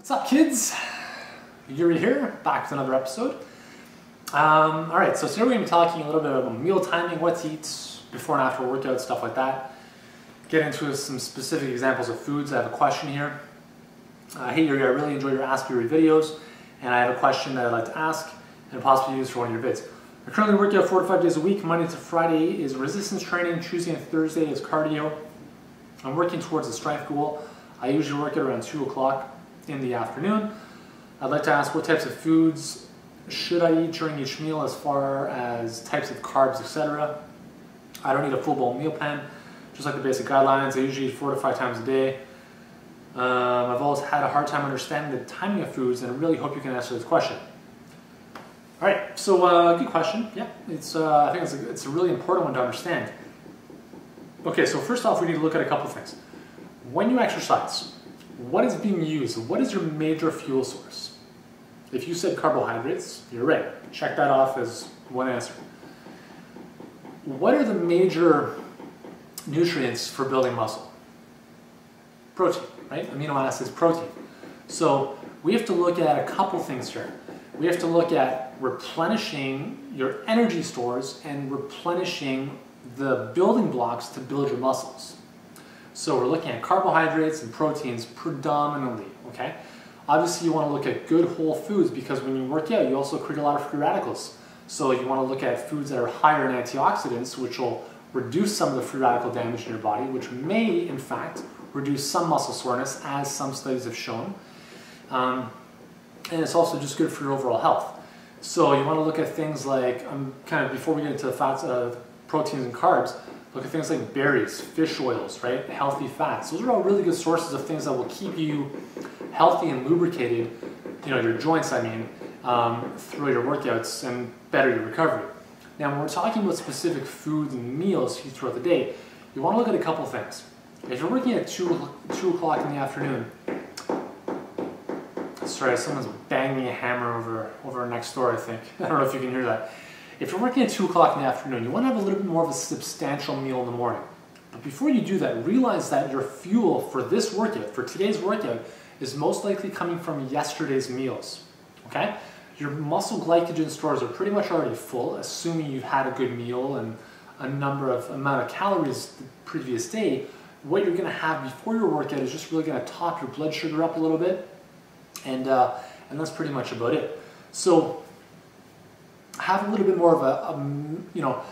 What's up, kids? Yuri here, back with another episode. Alright, so today we're going to be talking a little bit about meal timing, what to eat before and after workout, stuff like that. Get into some specific examples of foods. I have a question here. Hey Yuri, I really enjoy your Ask Yuri videos, and I have a question that I'd like to ask and possibly use for one of your vids. I currently work out 4 to 5 days a week. Monday to Friday is resistance training, Tuesday and Thursday is cardio. I'm working towards a strength goal. I usually work out around 2 o'clock in the afternoon. I'd like to ask what types of foods should I eat during each meal as far as types of carbs, etc. I don't need a full-blown meal plan, just like the basic guidelines. I usually eat 4 to 5 times a day. I've always had a hard time understanding the timing of foods, and I really hope you can answer this question. All right, so good question. Yeah, I think it's a really important one to understand. Okay, so first off, we need to look at a couple things. When you exercise, what is being used? What is your major fuel source? If you said carbohydrates, you're right. Check that off as one answer. What are the major nutrients for building muscle? Protein, right? Amino acids, protein. So we have to look at a couple things here. We have to look at replenishing your energy stores and replenishing the building blocks to build your muscles. So we're looking at carbohydrates and proteins predominantly, okay? Obviously you want to look at good whole foods, because when you work out you also create a lot of free radicals. So you want to look at foods that are higher in antioxidants, which will reduce some of the free radical damage in your body, which may in fact reduce some muscle soreness, as some studies have shown. And it's also just good for your overall health. So you want to look at things like, before we get into the fats, proteins and carbs, look at things like berries, fish oils, right? Healthy fats. Those are all really good sources of things that will keep you healthy and lubricated, your joints, through your workouts and better your recovery. Now, when we're talking about specific foods and meals throughout the day, you want to look at a couple things. If you're working at 2 o'clock in the afternoon, sorry, someone's banging a hammer over next door, I think. I don't know if you can hear that. If you're working at 2 o'clock in the afternoon, you want to have a little bit more of a substantial meal in the morning. But before you do that, realize that your fuel for this workout, for today's workout, is most likely coming from yesterday's meals, okay? Your muscle glycogen stores are pretty much already full, assuming you've had a good meal and amount of calories the previous day. What you're gonna have before your workout is just really gonna top your blood sugar up a little bit, and that's pretty much about it. So have a little bit more of a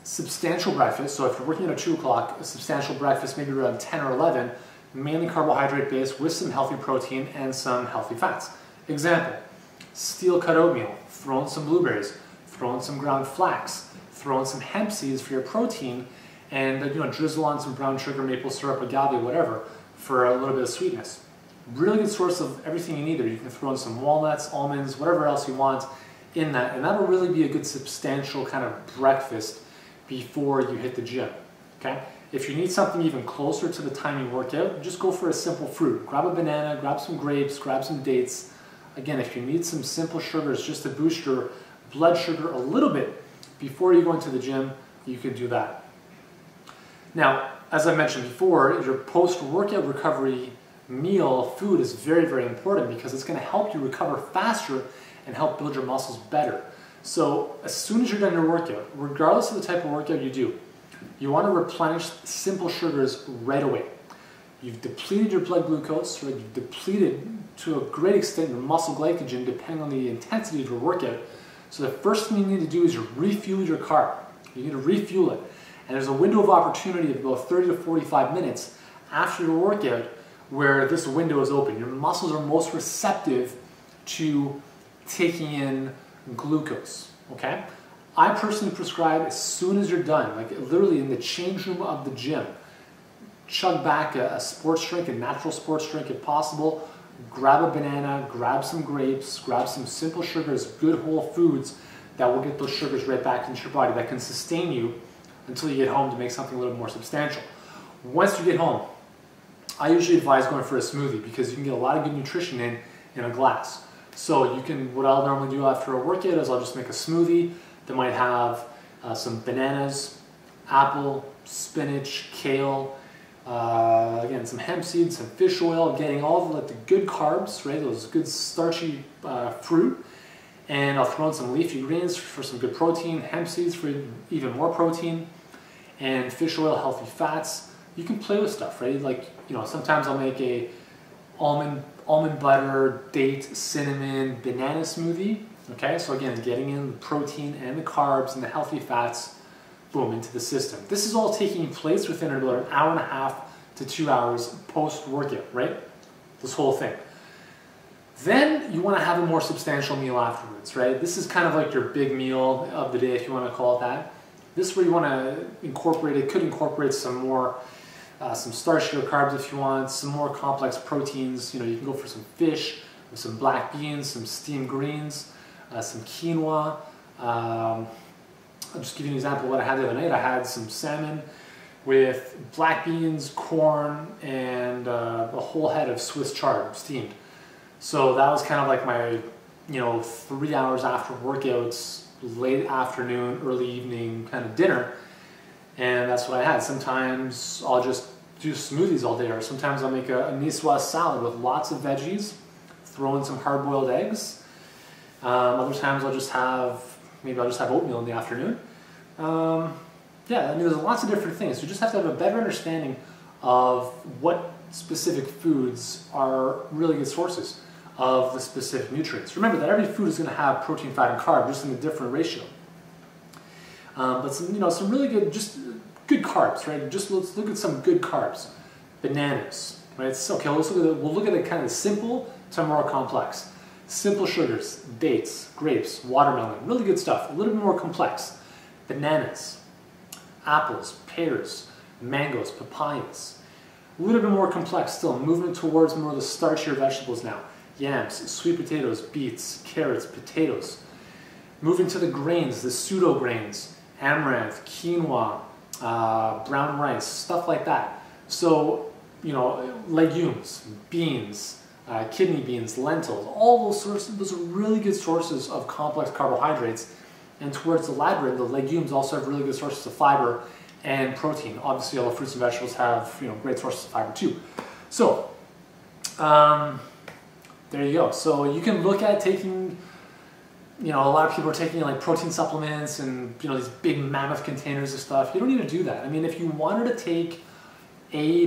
substantial breakfast. So if you're working at 2 o'clock, a substantial breakfast, maybe around 10 or 11, mainly carbohydrate based with some healthy protein and some healthy fats. Example, steel cut oatmeal, throw in some blueberries, throw in some ground flax, throw in some hemp seeds for your protein, and drizzle on some brown sugar, maple syrup, agave, whatever, for a little bit of sweetness. Really good source of everything you need there. You can throw in some walnuts, almonds, whatever else you want in that, and that'll really be a good substantial kind of breakfast before you hit the gym, okay? If you need something even closer to the time you work out, just go for a simple fruit. Grab a banana, grab some grapes, grab some dates. Again, if you need some simple sugars just to boost your blood sugar a little bit before you go into the gym, you can do that. Now, as I mentioned before, your post-workout recovery meal food is very, very important, because it's going to help you recover faster and help build your muscles better. So as soon as you're done your workout, regardless of the type of workout you do, you want to replenish simple sugars right away. You've depleted your blood glucose, right? You've depleted to a great extent your muscle glycogen depending on the intensity of your workout. So the first thing you need to do is refuel your carb. You need to refuel it. And there's a window of opportunity of about 30 to 45 minutes after your workout where this window is open. Your muscles are most receptive to taking in glucose, okay? I personally prescribe as soon as you're done, like literally in the change room of the gym, chug back a sports drink, a natural sports drink if possible, grab a banana, grab some grapes, grab some simple sugars, good whole foods that will get those sugars right back into your body, that can sustain you until you get home to make something a little more substantial. Once you get home, I usually advise going for a smoothie, because you can get a lot of good nutrition in a glass. So what I'll normally do after a workout is I'll just make a smoothie that might have some bananas, apple, spinach, kale, Again, some hemp seeds, some fish oil, getting all of like the good carbs, right? Those good starchy fruit. And I'll throw in some leafy greens for some good protein, hemp seeds for even more protein, and fish oil, healthy fats. You can play with stuff, right? Like, you know, sometimes I'll make a almond butter, date, cinnamon, banana smoothie. Okay, so again, getting in the protein and the carbs and the healthy fats, boom, into the system. This is all taking place within about an hour and a half to 2 hours post-workout, right? This whole thing. Then you want to have a more substantial meal afterwards, right? This is kind of like your big meal of the day, if you want to call it that. This is where you want to incorporate, it could incorporate some more, some starchier carbs if you want, some more complex proteins. You know, you can go for some fish, with some black beans, some steamed greens, some quinoa. I'll just give you an example of what I had the other night. I had some salmon with black beans, corn, and a whole head of Swiss chard steamed. So that was kind of like my, you know, 3 hours after workouts, late afternoon, early evening kind of dinner. And that's what I had. Sometimes I'll just do smoothies all day, or sometimes I'll make a niçoise salad with lots of veggies, throw in some hard-boiled eggs. Other times I'll just have, maybe I'll just have oatmeal in the afternoon. Yeah, I mean, there's lots of different things. You just have to have a better understanding of what specific foods are really good sources of the specific nutrients. Remember that every food is going to have protein, fat, and carb, just in a different ratio. But some, you know, some really good, just good carbs, right? Just let's look at some good carbs. Bananas, right? So, okay, we'll look at the kind of simple to more complex. Simple sugars, dates, grapes, watermelon, really good stuff. A little bit more complex. Bananas, apples, pears, mangoes, papayas. A little bit more complex still, moving towards more of the starchier vegetables now. Yams, sweet potatoes, beets, carrots, potatoes. Moving to the grains, the pseudo grains, amaranth, quinoa, brown rice, stuff like that. So, you know, legumes, beans, kidney beans, lentils, all those sources, those are really good sources of complex carbohydrates. And towards the latter, the legumes also have really good sources of fiber and protein. Obviously, all the fruits and vegetables have, you know, great sources of fiber too. So, there you go. So you can look at taking, you know, a lot of people are taking like protein supplements and, you know, these big mammoth containers of stuff. You don't need to do that. I mean, if you wanted to take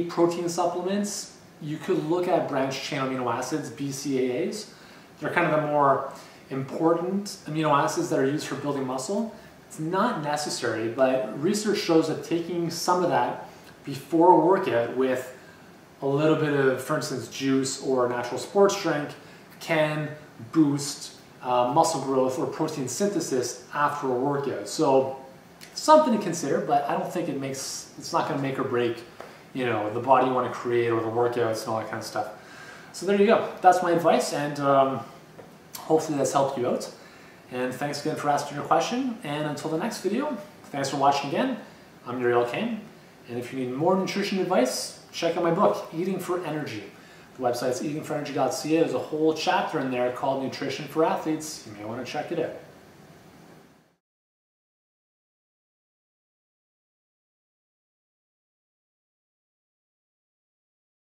protein supplements, you could look at branched chain amino acids, BCAAs. They're kind of the more important amino acids that are used for building muscle. It's not necessary, but research shows that taking some of that before a workout with a little bit of, for instance, juice or natural sports drink can boost muscle growth or protein synthesis after a workout. So something to consider, but I don't think it's not going to make or break, you know, the body you want to create or the workouts and all that kind of stuff. So there you go. That's my advice, and hopefully that's helped you out. And thanks again for asking your question. And until the next video, thanks for watching again. I'm Uriel Kane. And if you need more nutrition advice, check out my book, Eating for Energy. The website's eatingforenergy.ca. There's a whole chapter in there called Nutrition for Athletes. You may want to check it out.